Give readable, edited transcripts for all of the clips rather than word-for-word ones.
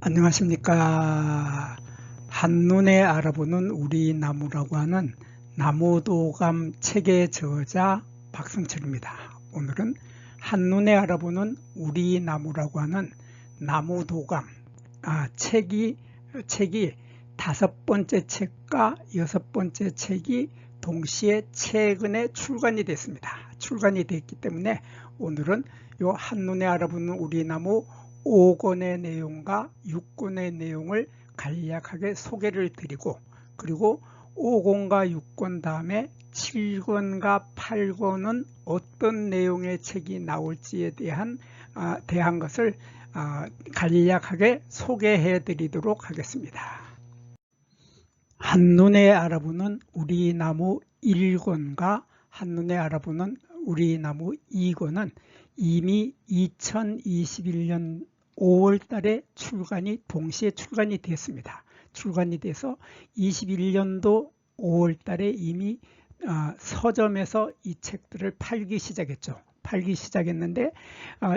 안녕하십니까. 한눈에 알아보는 우리 나무라고 하는 나무도감 책의 저자 박승철입니다. 오늘은 한눈에 알아보는 우리 나무라고 하는 나무도감 책이 5번째 책과 6번째 책이 동시에 최근에 출간이 됐습니다. 출간이 됐기 때문에 오늘은 요 한눈에 알아보는 우리 나무 5권의 내용과 6권의 내용을 간략하게 소개를 드리고, 그리고 5권과 6권 다음에 7권과 8권은 어떤 내용의 책이 나올지에 대한 것을 간략하게 소개해 드리도록 하겠습니다. 한눈에 알아보는 우리 나무 1권과 한눈에 알아보는 우리 나무 2권은 이미 2021년 5월 달에 동시에 출간이 됐습니다. 출간이 돼서 21년도 5월 달에 이미 서점에서 이 책들을 팔기 시작했죠. 팔기 시작했는데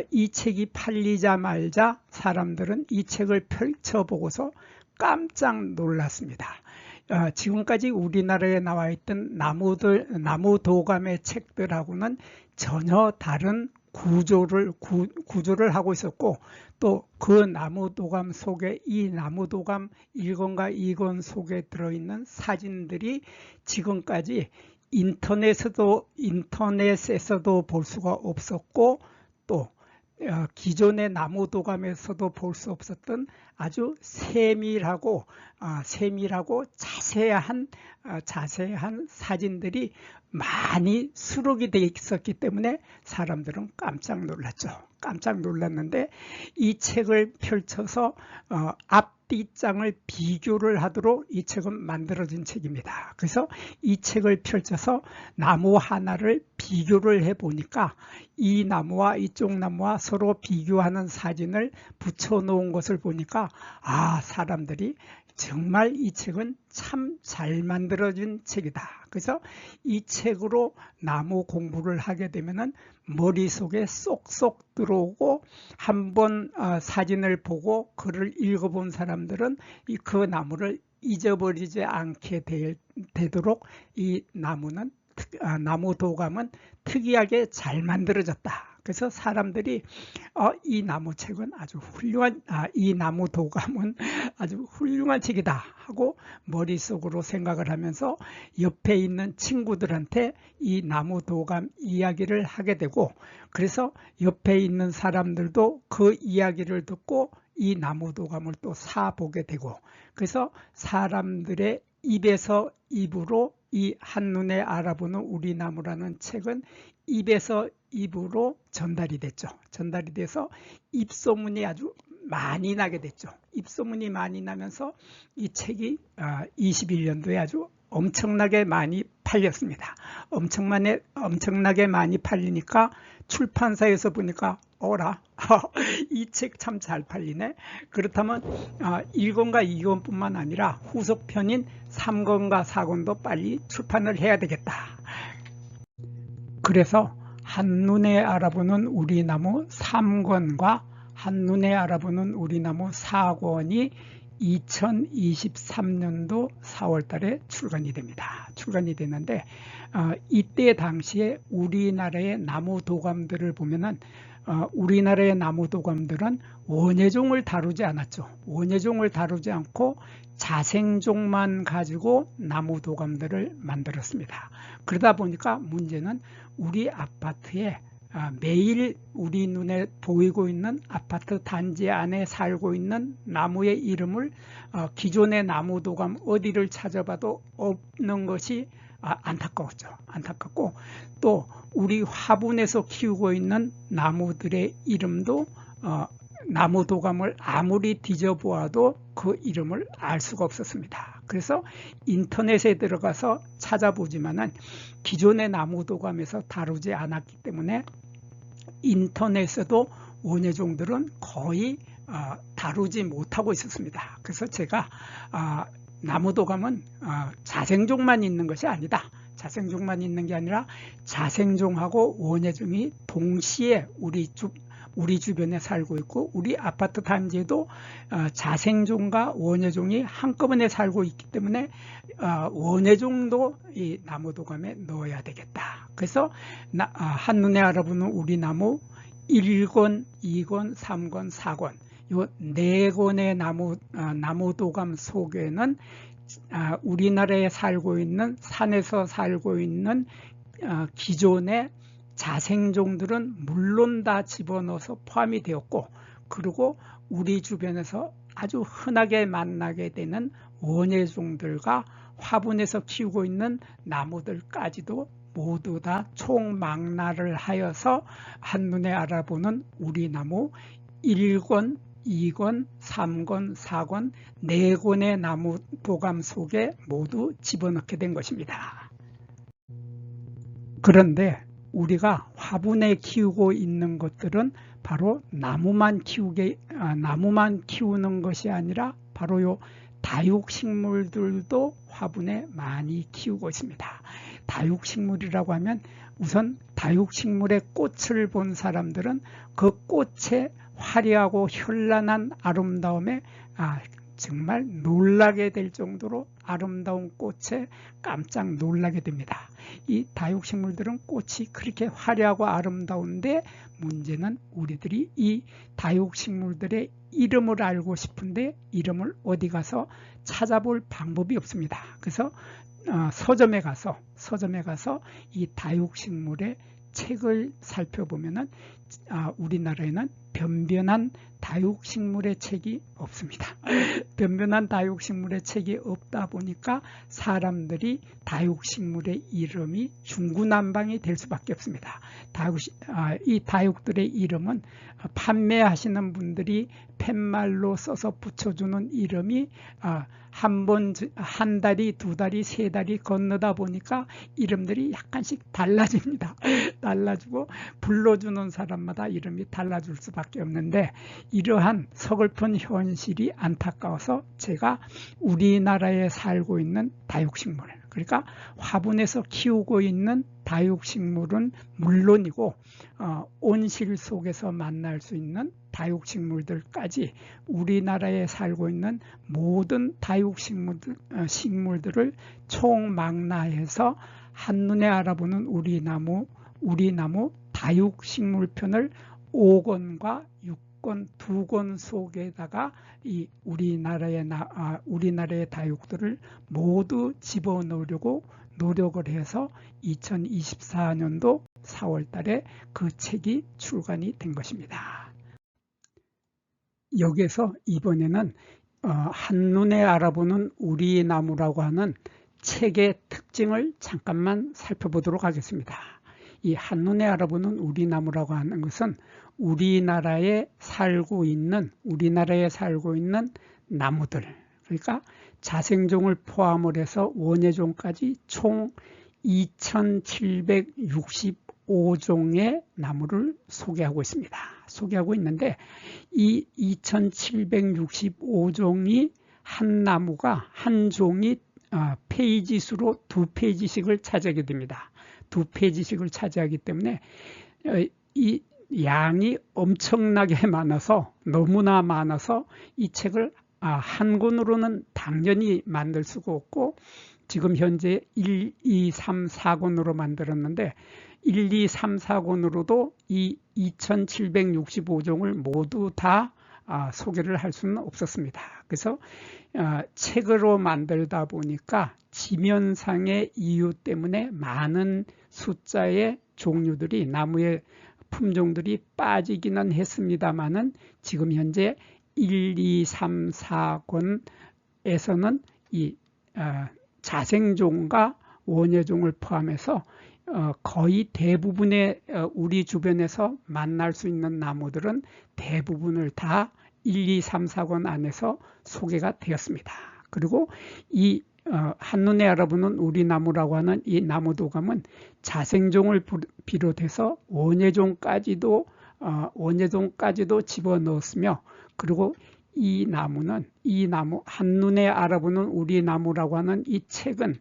이 책이 팔리자마자 사람들은 이 책을 펼쳐보고서 깜짝 놀랐습니다. 지금까지 우리나라에 나와 있던 나무도감의 책들하고는 전혀 다른 구조를 하고 있었고, 또 그 나무도감 속에 이 나무도감 1권과 2권 속에 들어있는 사진들이 지금까지 인터넷에서도 볼 수가 없었고, 또 기존의 나무도감에서도 볼 수 없었던 아주 세밀하고 자세한 사진들이 많이 수록이 되어 있었기 때문에 사람들은 깜짝 놀랐죠. 깜짝 놀랐는데 이 책을 펼쳐서 앞뒤장을 비교를 하도록 이 책은 만들어진 책입니다. 그래서 이 책을 펼쳐서 나무 하나를 비교를 해 보니까 이 나무와 이쪽 나무와 서로 비교하는 사진을 붙여 놓은 것을 보니까 사람들이 정말 이 책은 참 잘 만들어진 책이다. 그래서 이 책으로 나무 공부를 하게 되면은 머릿속에 쏙쏙 들어오고, 한번 사진을 보고 글을 읽어본 사람들은 그 나무를 잊어버리지 않게 되도록 이 나무도감은 특이하게 잘 만들어졌다. 그래서 사람들이 이 나무도감은 아주 훌륭한 책이다 하고 머릿속으로 생각을 하면서 옆에 있는 친구들한테 이 나무도감 이야기를 하게 되고, 그래서 옆에 있는 사람들도 그 이야기를 듣고 이 나무도감을 또 사보게 되고, 그래서 사람들의 입에서 입으로 이 한눈에 알아보는 우리 나무라는 책은 입에서 입으로 전달이 됐죠. 전달이 돼서 입소문이 아주 많이 나게 됐죠. 입소문이 많이 나면서 이 책이 21년도에 아주 엄청나게 많이 팔렸습니다. 엄청나게 많이 팔리니까 출판사에서 보니까 이 책 참 잘 팔리네. 그렇다면 1권과 2권 뿐만 아니라 후속편인 3권과 4권도 빨리 출판을 해야 되겠다. 그래서 한눈에 알아보는 우리 나무 3권과 한눈에 알아보는 우리 나무 4권이 2023년도 4월 달에 출간이 됩니다. 출간이 되는데 이때 당시에 우리나라의 나무도감들을 보면은 우리나라의 나무도감들은 원예종을 다루지 않았죠. 원예종을 다루지 않고 자생종만 가지고 나무도감들을 만들었습니다. 그러다 보니까 문제는 우리 아파트에 매일 우리 눈에 보이고 있는 아파트 단지 안에 살고 있는 나무의 이름을 기존의 나무도감 어디를 찾아봐도 없는 것이 안타까웠죠. 안타깝고, 또 우리 화분에서 키우고 있는 나무들의 이름도 나무도감을 아무리 뒤져보아도 그 이름을 알 수가 없었습니다. 그래서 인터넷에 들어가서 찾아보지만은 기존의 나무도감에서 다루지 않았기 때문에 인터넷에도 원예종들은 거의 다루지 못하고 있었습니다. 그래서 제가 나무도감은 자생종만 있는 것이 아니다. 자생종만 있는 게 아니라 자생종하고 원예종이 동시에 우리 우리 주변에 살고 있고, 우리 아파트 단지에도 자생종과 원예종이 한꺼번에 살고 있기 때문에 원예종도 이 나무도감에 넣어야 되겠다. 그래서 한눈에 알아보는 우리 나무 1권, 2권, 3권, 4권 요 4권의 나무도감 속에는 우리나라에 살고 있는, 산에서 살고 있는 기존의 자생종들은 물론 다 집어넣어서 포함이 되었고, 그리고 우리 주변에서 아주 흔하게 만나게 되는 원예종들과 화분에서 키우고 있는 나무들까지도 모두 다 총망라를 하여서 한눈에 알아보는 우리 나무 1권, 2권, 3권, 4권, 4권의 나무 도감 속에 모두 집어넣게 된 것입니다. 그런데 우리가 화분에 키우고 있는 것들은 바로 나무만 키우는 것이 아니라 바로 요 다육식물들도 화분에 많이 키우고 있습니다. 다육식물이라고 하면 우선 다육식물의 꽃을 본 사람들은 그 꽃의 화려하고 현란한 아름다움에 정말 놀라게 될 정도로 아름다운 꽃에 깜짝 놀라게 됩니다. 이 다육식물들은 꽃이 그렇게 화려하고 아름다운데, 문제는 우리들이 이 다육식물들의 이름을 알고 싶은데 이름을 어디 가서 찾아볼 방법이 없습니다. 그래서 서점에 가서 이 다육식물의 책을 살펴보면은 우리나라에는 변변한 다육식물의 책이 없습니다. 변변한 다육식물의 책이 없다 보니까 사람들이 다육식물의 이름이 중구난방이 될 수밖에 없습니다. 이 다육들의 이름은 판매하시는 분들이 팻말로 써서 붙여주는 이름이 한 달이, 2달이, 3달이 건너다 보니까 이름들이 약간씩 달라집니다. 달라지고 불러주는 사람마다 이름이 달라질 수밖에 없는데, 이러한 서글픈 현실이 안타까워서 제가 우리나라에 살고 있는 다육식물, 그러니까 화분에서 키우고 있는 다육식물은 물론이고 온실 속에서 만날 수 있는 다육식물들까지 우리나라에 살고 있는 모든 다육식물들을 총망라해서 한눈에 알아보는 우리 나무 다육식물편을 5권과 6권, 2권 속에다가 이 우리나라의 다육들을 모두 집어넣으려고 노력을 해서 2024년도 4월 달에 그 책이 출간이 된 것입니다. 여기서 이번에는 한눈에 알아보는 우리 나무라고 하는 책의 특징을 잠깐만 살펴보도록 하겠습니다. 이 한눈에 알아보는 우리 나무라고 하는 것은 우리나라에 살고 있는 나무들, 그러니까 자생종을 포함을 해서 원예종까지 총 2765종의 나무를 소개하고 있는데, 이 2765종이 한 종이 페이지 수로 2페이지씩을 차지하게 됩니다. 2페이지씩을 차지하기 때문에 이 양이 엄청나게 많아서, 너무나 많아서 이 책을 한 권으로는 당연히 만들 수가 없고, 지금 현재 1, 2, 3, 4권으로 만들었는데 1, 2, 3, 4권으로도 이 2765종을 모두 다 소개를 할 수는 없었습니다. 그래서 책으로 만들다 보니까 지면상의 이유 때문에 많은 숫자의 종류들이, 나무의 품종들이 빠지기는 했습니다만은 지금 현재 1, 2, 3, 4권에서는 이 자생종과 원예종을 포함해서 거의 대부분의 우리 주변에서 만날 수 있는 나무들은 대부분을 다 1, 2, 3, 4권 안에서 소개가 되었습니다. 그리고 이 한눈에 알아보는 우리 나무라고 하는 이 나무도감은 자생종을 비롯해서 원예종까지도 집어넣었으며, 그리고 이 나무 한눈에 알아보는 우리 나무라고 하는 이 책은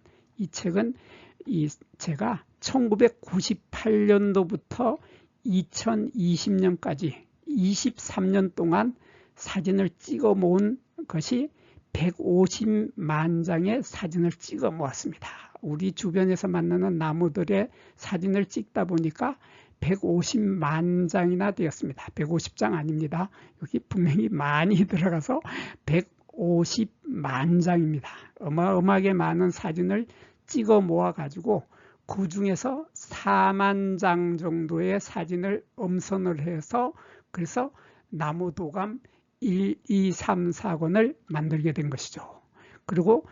제가 1998년도부터 2020년까지 23년 동안 사진을 찍어 모은 것이 150만 장의 사진을 찍어 모았습니다. 우리 주변에서 만나는 나무들의 사진을 찍다 보니까 150만 장이나 되었습니다. 150장 아닙니다. 여기 분명히 많이 들어가서 150만 장입니다. 어마어마하게 많은 사진을 찍어 모아 가지고 그 중에서 4만 장 정도의 사진을 음선을 해서 그래서 나무도감 1, 2, 3, 4권을 만들게 된 것이죠. 그리고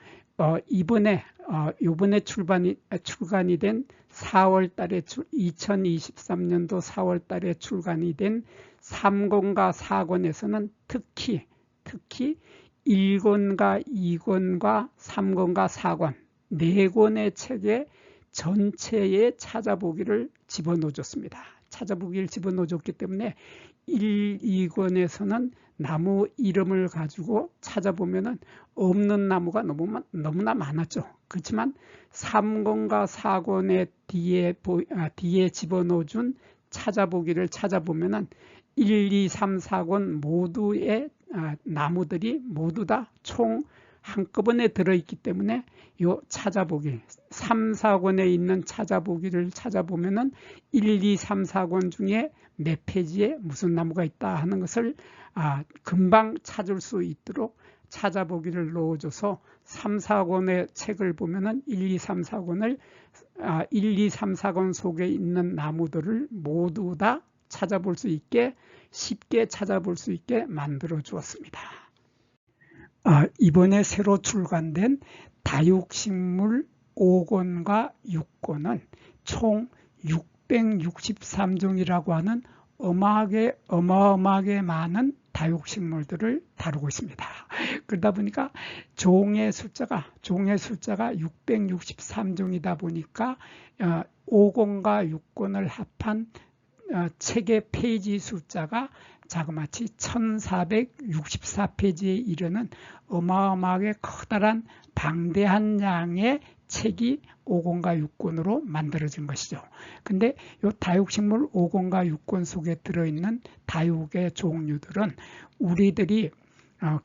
이번에 출간이 된 4월 달에 2023년도 4월 달에 출간이 된 3권과 4권에서는 특히 1권과 2권과 3권과 4권 4권의 책에 전체에 찾아보기를 집어넣어줬습니다. 찾아보기를 집어넣어줬기 때문에 1, 2권에서는 나무 이름을 가지고 찾아보면은 없는 나무가 너무나 많았죠. 그렇지만 3권과 4권의 뒤에 집어넣어준 찾아보기를 찾아보면은 1, 2, 3, 4권 모두의 나무들이 모두 다 총 한꺼번에 들어있기 때문에 요 찾아보기 3, 4권에 있는 찾아보기를 찾아보면은 1, 2, 3, 4권 중에 몇 페이지에 무슨 나무가 있다 하는 것을 금방 찾을 수 있도록 찾아보기를 넣어줘서 3, 4권의 책을 보면은 1, 2, 3, 4권을 1, 2, 3, 4권 속에 있는 나무들을 모두 다 찾아볼 수 있게 쉽게 찾아볼 수 있게 만들어 주었습니다. 이번에 새로 출간된 다육식물 5권과 6권은 총 663종이라고 하는 어마어마하게 많은 다육식물들을 다루고 있습니다. 그러다 보니까 종의 숫자가 663종이다 보니까 5권과 6권을 합한 책의 페이지 숫자가 자그마치 1464페이지에 이르는 어마어마하게 커다란 방대한 양의 책이 5권과 6권으로 만들어진 것이죠. 근데 이 다육식물 5권과 6권 속에 들어있는 다육의 종류들은 우리들이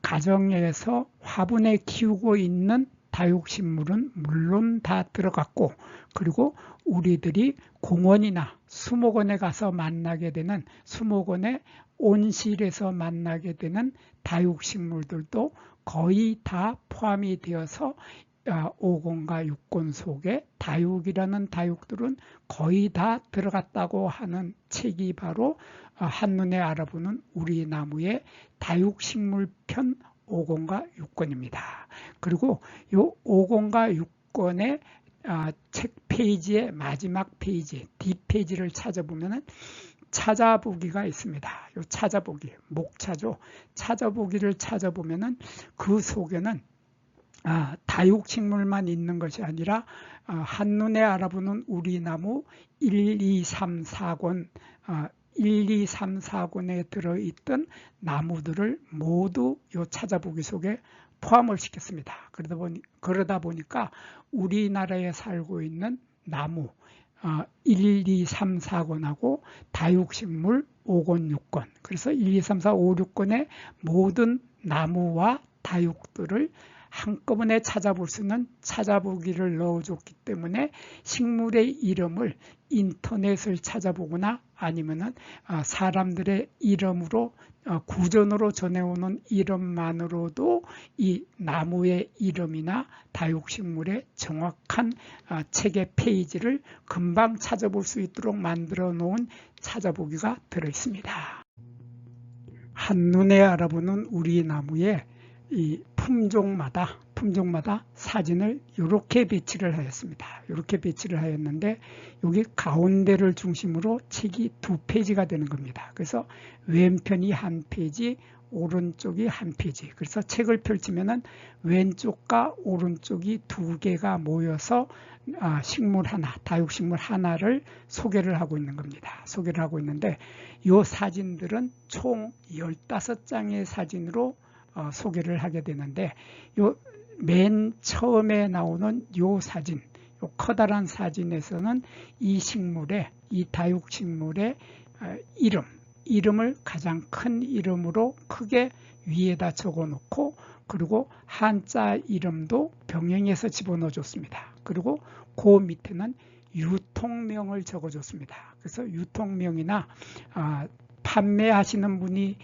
가정에서 화분에 키우고 있는 다육식물은 물론 다 들어갔고, 그리고 우리들이 공원이나 수목원에 가서 만나게 되는 수목원의 온실에서 만나게 되는 다육식물들도 거의 다 포함이 되어서 5권과 6권 속에 다육이라는 다육들은 거의 다 들어갔다고 하는 책이 바로 한눈에 알아보는 우리 나무의 다육식물 편 5권과 6권입니다. 그리고 이 5권과 6권의 책 페이지의 마지막 페이지, 뒷페이지를 찾아보면은 찾아보기가 있습니다. 요 찾아보기, 목차죠. 찾아보기를 찾아보면은 그 속에는 다육식물만 있는 것이 아니라 한눈에 알아보는 우리 나무 1, 2, 3, 4권 1, 2, 3, 4권에 들어있던 나무들을 모두 요 찾아보기 속에 포함을 시켰습니다. 그러다 보니까 우리나라에 살고 있는 나무 1, 2, 3, 4권하고 다육식물 5권, 6권, 그래서 1, 2, 3, 4, 5, 6권의 모든 나무와 다육들을 한꺼번에 찾아볼 수 있는 찾아보기를 넣어줬기 때문에 식물의 이름을 인터넷을 찾아보거나 아니면은 사람들의 이름으로 구전으로 전해오는 이름만으로도 이 나무의 이름이나 다육식물의 정확한 책의 페이지를 금방 찾아볼 수 있도록 만들어 놓은 찾아보기가 들어 있습니다. 한눈에 알아보는 우리 나무의 이 품종마다 사진을 이렇게 배치를 하였습니다. 이렇게 배치를 하였는데 여기 가운데를 중심으로 책이 2페이지가 되는 겁니다. 그래서 왼편이 한 페이지, 오른쪽이 한 페이지. 그래서 책을 펼치면은 왼쪽과 오른쪽이 2개가 모여서 식물 하나, 다육식물 하나를 소개를 하고 있는 겁니다. 소개를 하고 있는데 이 사진들은 총 15장의 사진으로 소개를 하게 되는데 요 맨 처음에 나오는 요 사진, 요 커다란 사진에서는 이 다육식물의 이름을 가장 큰 이름으로 크게 위에다 적어 놓고, 그리고 한자 이름도 병행해서 집어넣어 줬습니다. 그리고 그 밑에는 유통명을 적어 줬습니다. 그래서 유통명이나 판매하시는 분이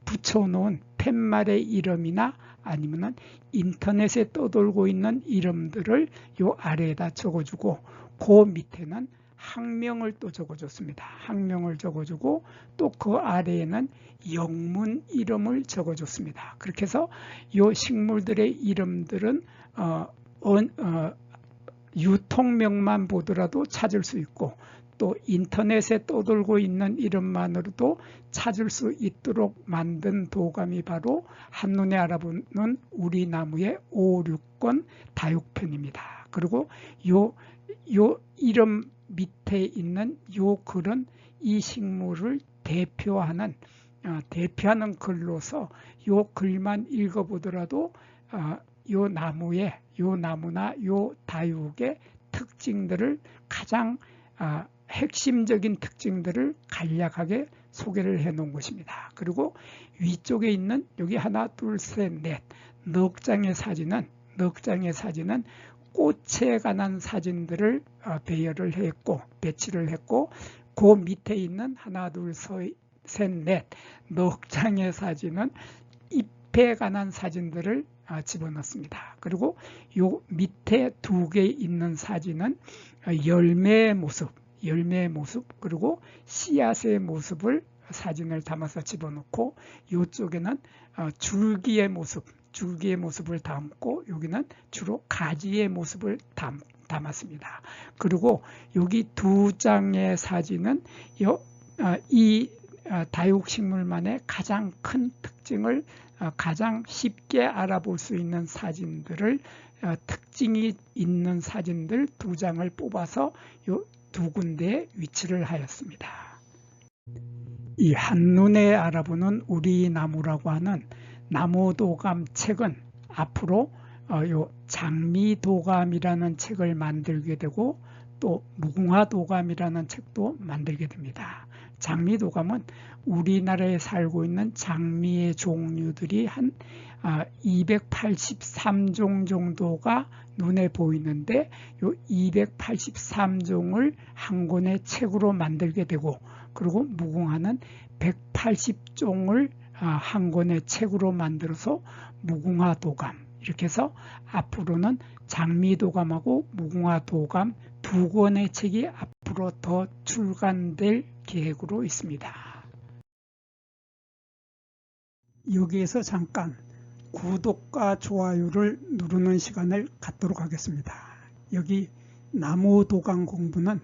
붙여놓은 팻말의 이름이나 아니면은 인터넷에 떠돌고 있는 이름들을 요 아래에다 적어주고, 그 밑에는 학명을 또 적어줬습니다. 학명을 적어주고 또 그 아래에는 영문 이름을 적어줬습니다. 그렇게 해서 요 식물들의 이름들은 유통명만 보더라도 찾을 수 있고, 또 인터넷에 떠돌고 있는 이름만으로도 찾을 수 있도록 만든 도감이 바로 한눈에 알아보는 우리 나무의 5, 6권 다육편입니다. 그리고 요 이름 밑에 있는 요 글은 이 식물을 대표하는 글로서 요 글만 읽어보더라도 요 나무나 요 다육의 특징들을 가장 핵심적인 특징들을 간략하게 소개를 해 놓은 것입니다. 그리고 위쪽에 있는 여기 하나, 둘, 셋, 넷 넉 장의 사진은 꽃에 관한 사진들을 배치를 했고, 그 밑에 있는 하나, 둘, 셋, 넷 넉 장의 사진은 잎에 관한 사진들을 집어넣습니다. 그리고 요 밑에 두 개 있는 사진은 열매의 모습, 그리고 씨앗의 모습을 사진을 담아서 집어넣고, 이쪽에는 줄기의 모습을 담고, 여기는 주로 가지의 모습을 담았습니다. 그리고 여기 두 장의 사진은 이 다육식물만의 가장 큰 특징을 가장 쉽게 알아볼 수 있는 사진들을 특징이 있는 사진들 두 장을 뽑아서 요 두 군데에 위치를 하였습니다. 이 한눈에 알아보는 우리 나무라고 하는 나무도감 책은 앞으로 요 장미도감이라는 책을 만들게 되고, 또 무궁화도감이라는 책도 만들게 됩니다. 장미도감은 우리나라에 살고 있는 장미의 종류들이 한 283종 정도가 눈에 보이는데, 이 283종을 한 권의 책으로 만들게 되고, 그리고 무궁화는 180종을 한 권의 책으로 만들어서 무궁화도감, 이렇게 해서 앞으로는 장미도감하고 무궁화도감 두 권의 책이 앞으로 더 출간될 계획으로 있습니다. 여기에서 잠깐 구독과 좋아요를 누르는 시간을 갖도록 하겠습니다. 여기 나무도감 공부는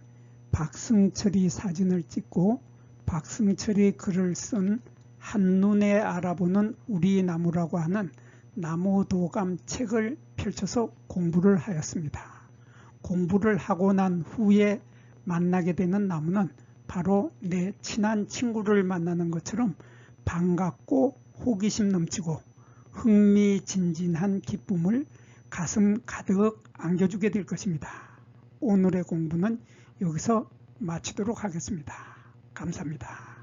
박승철이 사진을 찍고 박승철이 글을 쓴 한눈에 알아보는 우리 나무라고 하는 나무도감 책을 펼쳐서 공부를 하였습니다. 공부를 하고 난 후에 만나게 되는 나무는 바로 내 친한 친구를 만나는 것처럼 반갑고 호기심 넘치고 흥미진진한 기쁨을 가슴 가득 안겨주게 될 것입니다. 오늘의 공부는 여기서 마치도록 하겠습니다. 감사합니다.